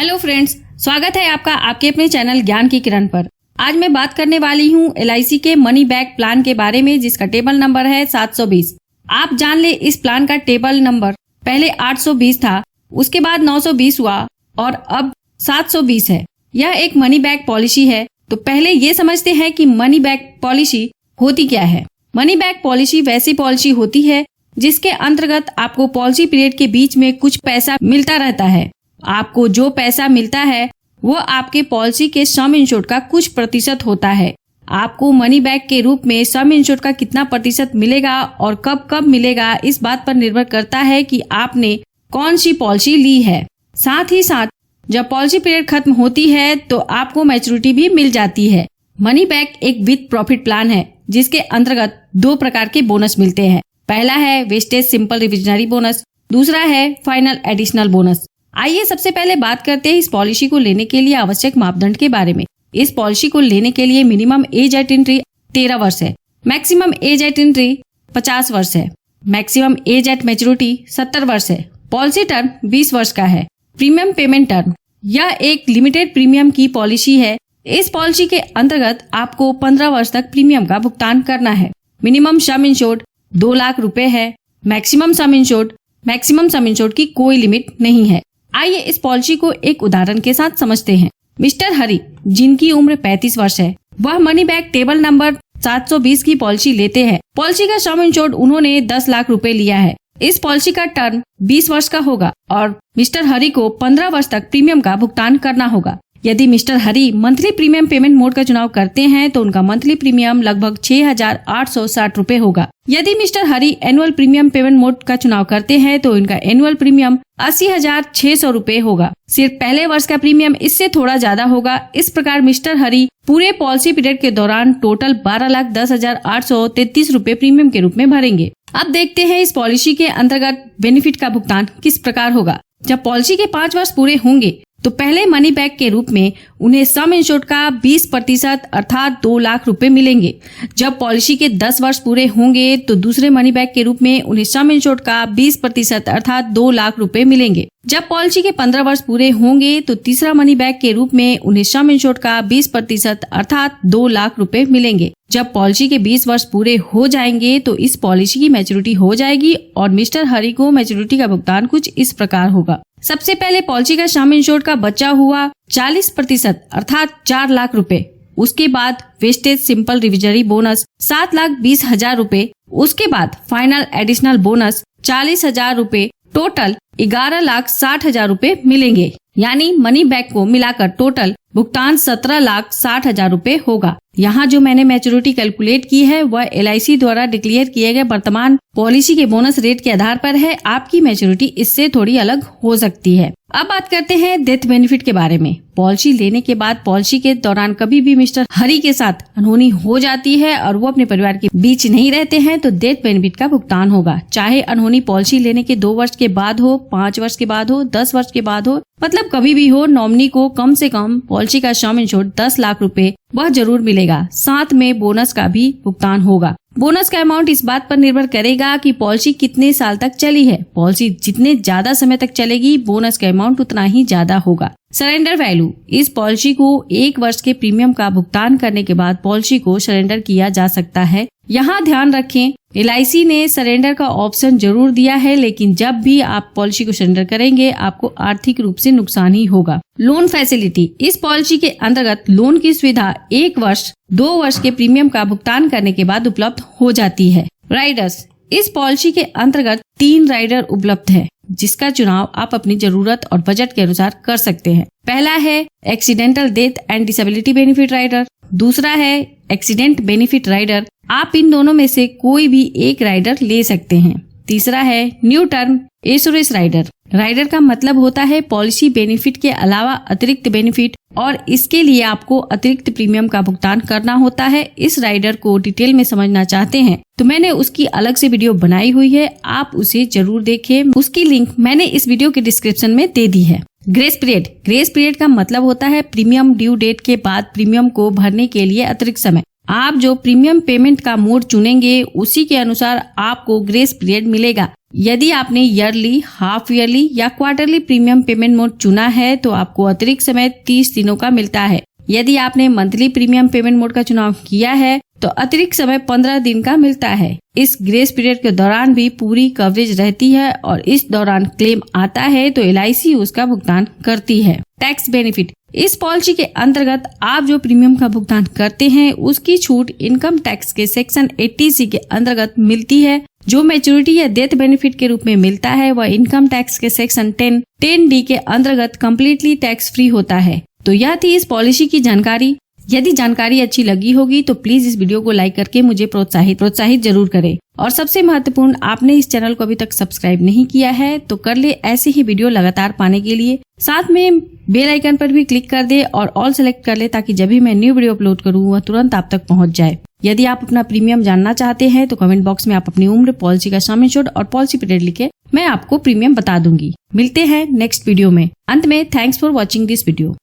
Hello friends, स्वागत है आपका आपके अपने चैनल ज्ञान की किरण पर। आज मैं बात करने वाली हूँ LIC के मनी बैक प्लान के बारे में, जिसका टेबल नंबर है 720। आप जान ले इस प्लान का टेबल नंबर पहले 820 था, उसके बाद 920 हुआ और अब 720 है। यह एक मनी बैक पॉलिसी है। तो पहले ये समझते हैं कि मनी बैक पॉलिसी होती क्या है। मनी बैक पॉलिसी वैसी पॉलिसी होती है जिसके अंतर्गत आपको पॉलिसी पीरियड के बीच में कुछ पैसा मिलता रहता है। आपको जो पैसा मिलता है वो आपके पॉलिसी के सम इंश्योर्ड का कुछ प्रतिशत होता है। आपको मनी बैक के रूप में सम इंश्योर्ड का कितना प्रतिशत मिलेगा और कब कब मिलेगा, इस बात पर निर्भर करता है कि आपने कौन सी पॉलिसी ली है। साथ ही साथ जब पॉलिसी पीरियड खत्म होती है तो आपको मैच्योरिटी भी मिल जाती है। मनी बैक एक विद प्रॉफिट प्लान है जिसके अंतर्गत दो प्रकार के बोनस मिलते हैं। पहला है वेस्टेज सिंपल रिविजनरी बोनस, दूसरा है फाइनल एडिशनल बोनस। आइए सबसे पहले बात करते हैं इस पॉलिसी को लेने के लिए आवश्यक मापदंड के बारे में। इस पॉलिसी को लेने के लिए मिनिमम एज एट एंट्री 13 वर्ष है, मैक्सिमम एज एट एंट्री 50 वर्ष है, मैक्सिमम एज एट मैच्योरिटी 70 वर्ष है। पॉलिसी टर्म 20 वर्ष का है। प्रीमियम पेमेंट टर्म, यह एक लिमिटेड प्रीमियम की पॉलिसी है। इस पॉलिसी के अंतर्गत आपको 15 वर्ष तक प्रीमियम का भुगतान करना है। मिनिमम सम इंश्योर्ड 2 लाख रुपए है। मैक्सिमम सम इंश्योर्ड की कोई लिमिट नहीं है। आइए इस पॉलिसी को एक उदाहरण के साथ समझते हैं। मिस्टर हरी, जिनकी उम्र 35 वर्ष है, वह मनी बैक टेबल नंबर 720 की पॉलिसी लेते हैं। पॉलिसी का सम इंश्योर्ड उन्होंने 10 लाख रुपए लिया है। इस पॉलिसी का टर्म 20 वर्ष का होगा और मिस्टर हरी को 15 वर्ष तक प्रीमियम का भुगतान करना होगा। यदि मिस्टर हरी मंथली प्रीमियम पेमेंट मोड का चुनाव करते हैं तो उनका मंथली प्रीमियम लगभग 6,860 रुपए होगा। यदि मिस्टर हरी एनुअल प्रीमियम पेमेंट मोड का चुनाव करते हैं तो इनका एनुअल प्रीमियम 80,600 रुपए होगा। सिर्फ पहले वर्ष का प्रीमियम इससे थोड़ा ज्यादा होगा। इस प्रकार मिस्टर हरी पूरे पॉलिसी पीरियड के दौरान टोटल 12,10,833 रुपए प्रीमियम के रूप में भरेंगे। अब देखते हैं इस पॉलिसी के अंतर्गत बेनिफिट का भुगतान किस प्रकार होगा। जब पॉलिसी के 5 वर्ष पूरे होंगे तो पहले मनी बैक के रूप में उन्हें सम इंश्योर्ड का 20% अर्थात 2 लाख रुपए मिलेंगे। जब पॉलिसी के 10 वर्ष पूरे होंगे तो दूसरे मनी बैक के रूप में उन्हें सम इंश्योर्ड का 20% अर्थात 2 लाख रुपए मिलेंगे। जब पॉलिसी के 15 वर्ष पूरे होंगे तो तीसरा मनी बैक के रूप में उन्हें सम इंश्योर्ड का 20% अर्थात 2 लाख रुपए मिलेंगे। जब पॉलिसी के 20 वर्ष पूरे हो जाएंगे तो इस पॉलिसी की मैच्योरिटी हो जाएगी और मिस्टर हरी को मैच्योरिटी का भुगतान कुछ इस प्रकार होगा। सबसे पहले पॉलिसी का सम इंश्योर्ड का बचा हुआ 40% अर्थात 4 लाख रुपए। उसके बाद वेस्टेज सिंपल रिविजनरी बोनस 7,20,000 रुपए। उसके बाद फाइनल एडिशनल बोनस 40,000 रुपए। टोटल 11,60,000 रुपए मिलेंगे। यानी मनी बैक को मिलाकर टोटल भुगतान 17,60,000 रुपए होगा। यहाँ जो मैंने मैच्योरिटी कैलकुलेट की है वह LIC द्वारा डिक्लेयर किए गए वर्तमान पॉलिसी के बोनस रेट के आधार पर है। आपकी मैच्योरिटी इससे थोड़ी अलग हो सकती है। अब बात करते हैं डेथ बेनिफिट के बारे में। पॉलिसी लेने के बाद पॉलिसी के दौरान कभी भी मिस्टर हरी के साथ अनहोनी हो जाती है और वो अपने परिवार के बीच नहीं रहते हैं तो डेथ बेनिफिट का भुगतान होगा। चाहे अनहोनी पॉलिसी लेने के 2 वर्ष के बाद हो, 5 वर्ष के बाद हो, 10 वर्ष के बाद हो, मतलब कभी भी हो, नॉमिनी को कम से कम पॉलिसी का सम इंश्योर्ड 10 लाख रुपए वह जरूर मिलेगा। साथ में बोनस का भी भुगतान होगा। बोनस का अमाउंट इस बात पर निर्भर करेगा कि पॉलिसी कितने साल तक चली है। पॉलिसी जितने ज्यादा समय तक चलेगी बोनस का अमाउंट उतना ही ज्यादा होगा। सरेंडर वैल्यू, इस पॉलिसी को 1 वर्ष के प्रीमियम का भुगतान करने के बाद पॉलिसी को सरेंडर किया जा सकता है। यहाँ ध्यान रखें, LIC ने सरेंडर का ऑप्शन जरूर दिया है, लेकिन जब भी आप पॉलिसी को सरेंडर करेंगे आपको आर्थिक रूप से नुकसान ही होगा। लोन फैसिलिटी, इस पॉलिसी के अंतर्गत लोन की सुविधा 1 वर्ष 2 वर्ष के प्रीमियम का भुगतान करने के बाद उपलब्ध हो जाती है। राइडर्स, इस पॉलिसी के अंतर्गत 3 राइडर उपलब्ध है जिसका चुनाव आप अपनी जरूरत और बजट के अनुसार कर सकते हैं। पहला है accidental death and disability benefit rider, दूसरा है एक्सीडेंट बेनिफिट राइडर। आप इन दोनों में से कोई भी एक राइडर ले सकते हैं। तीसरा है new term assurance rider. Rider का मतलब होता है पॉलिसी बेनिफिट के अलावा अतिरिक्त बेनिफिट और इसके लिए आपको अतिरिक्त प्रीमियम का भुगतान करना होता है। इस राइडर को डिटेल में समझना चाहते हैं तो मैंने उसकी अलग से वीडियो बनाई हुई है, आप उसे जरूर देखें। उसकी लिंक मैंने इस वीडियो के डिस्क्रिप्शन में दे दी है। ग्रेस पीरियड का मतलब होता है प्रीमियम ड्यू डेट के बाद प्रीमियम को भरने के लिए अतिरिक्त समय। आप जो प्रीमियम पेमेंट का मोड चुनेंगे उसी के अनुसार आपको ग्रेस पीरियड मिलेगा। यदि आपने ईयरली, हाफ ईयरली या क्वार्टरली प्रीमियम पेमेंट मोड चुना है तो आपको अतिरिक्त समय 30 दिनों का मिलता है। यदि आपने मंथली प्रीमियम पेमेंट मोड का चुनाव किया है तो अतिरिक्त समय 15 दिन का मिलता है। इस ग्रेस पीरियड के दौरान भी पूरी कवरेज रहती है और इस दौरान क्लेम आता है तो LIC उसका भुगतान करती है। टैक्स बेनिफिट, इस पॉलिसी के अंतर्गत आप जो प्रीमियम का भुगतान करते हैं उसकी छूट इनकम टैक्स के सेक्शन 80C के अंतर्गत मिलती है। जो मैच्योरिटी या डेथ बेनिफिट के रूप में मिलता है वह इनकम टैक्स के सेक्शन 10D के अंतर्गत कम्प्लीटली टैक्स फ्री होता है। तो यह थी इस पॉलिसी की जानकारी। यदि जानकारी अच्छी लगी होगी तो प्लीज इस वीडियो को लाइक करके मुझे प्रोत्साहित जरूर करें। और सबसे महत्वपूर्ण, आपने इस चैनल को अभी तक सब्सक्राइब नहीं किया है तो कर ले ऐसे ही वीडियो लगातार पाने के लिए। साथ में बेल आइकन पर भी क्लिक कर दे और ऑल सेलेक्ट कर ले ताकि जब भी मैं न्यू वीडियो अपलोड करूँ वह तुरंत आप तक पहुँच जाए। यदि आप अपना प्रीमियम जानना चाहते हैं तो कमेंट बॉक्स में आप अपनी उम्र, पॉलिसी का स्क्रीनशॉट और पॉलिसी पीरियड लिखे, मैं आपको प्रीमियम बता दूंगी। मिलते हैं नेक्स्ट वीडियो में। अंत में thanks for watching this video.